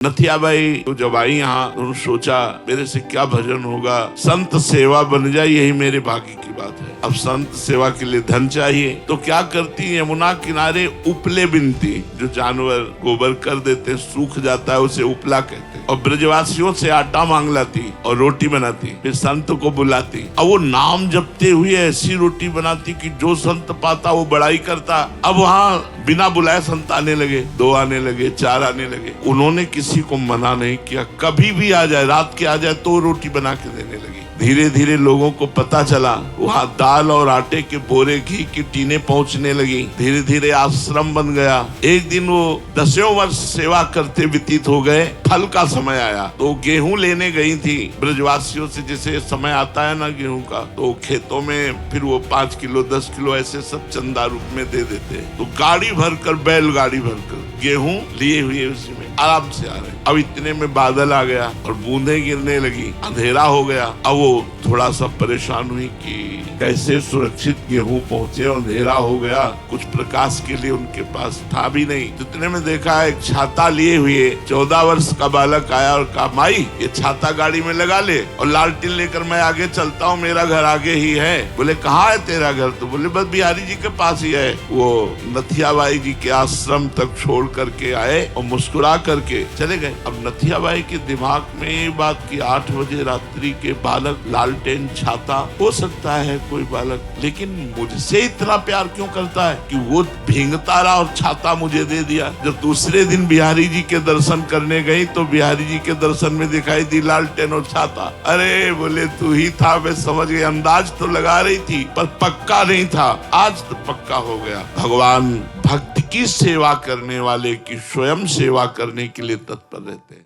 नथियाबाई तो जब आई यहाँ उन्होंने सोचा मेरे से क्या भजन होगा, संत सेवा बन जाए यही मेरे भाग्य की बात है। अब संत सेवा के लिए धन चाहिए तो क्या करती, यमुना किनारे उपले बिनती, जो जानवर गोबर कर देते सूख जाता है उसे उपला कहते हैं, और ब्रजवासियों से आटा मांग लाती और रोटी बनाती, फिर संत को बुलाती और वो नाम जपते हुए ऐसी रोटी बनाती कि जो संत पाता वो बड़ाई करता। अब वहाँ बिना बुलाए संत आने लगे, 2 आने लगे, 4 आने लगे। उन्होंने किसी को मना नहीं किया, कभी भी आ जाए, रात के आ जाए तो रोटी बना के देने लगी। धीरे धीरे लोगों को पता चला, वहाँ दाल और आटे के बोरे, घी की टीने पहुंचने लगी। धीरे धीरे आश्रम बन गया। एक दिन वो 10 वर्ष सेवा करते व्यतीत हो गए। फल का समय आया तो गेहूं लेने गई थी ब्रजवासियों से, जैसे समय आता है ना गेहूं का, तो खेतों में फिर वो 5 किलो 10 किलो ऐसे सब चंदा रूप में दे देते। तो गाड़ी भरकर, बैलगाड़ी भरकर गेहूं लिए हुए उसी में आराम से आ रहे। अब इतने में बादल आ गया और बूंदें गिरने लगी, अंधेरा हो गया। अब वो थोड़ा सा परेशान हुई कि कैसे सुरक्षित गेहूं पहुंचे, और अंधेरा हो गया, कुछ प्रकाश के लिए उनके पास था भी नहीं। इतने में देखा एक छाता लिए हुए 14 वर्ष का बालक आया और कहा, माई ये छाता गाड़ी में लगा ले और लालटेन लेकर मैं आगे चलता हूँ, मेरा घर आगे ही है। बोले कहाँ है तेरा घर? तो बोले बस बिहारी जी के पास ही है। वो नथियाबाई जी के आश्रम तक छोड़ करके आए और मुस्कुरा करके चले गए। अब नथियाबाई के दिमाग में ये बात कि 8 बजे रात्रि के बालक, लालटेन, छाता, हो सकता है कोई बालक, लेकिन मुझसे इतना प्यार क्यों करता है कि वो भींगता रहा और छाता मुझे दे दिया। जब दूसरे दिन बिहारी जी के दर्शन करने गई तो बिहारी जी के दर्शन में दिखाई दी लालटेन और छाता। अरे बोले तू ही था, मैं समझ गई। अंदाज तो लगा रही थी पर पक्का नहीं था, आज तो पक्का हो गया। भगवान भक्त की सेवा करने वाले की स्वयं सेवा करने के लिए तत्पर रहते हैं।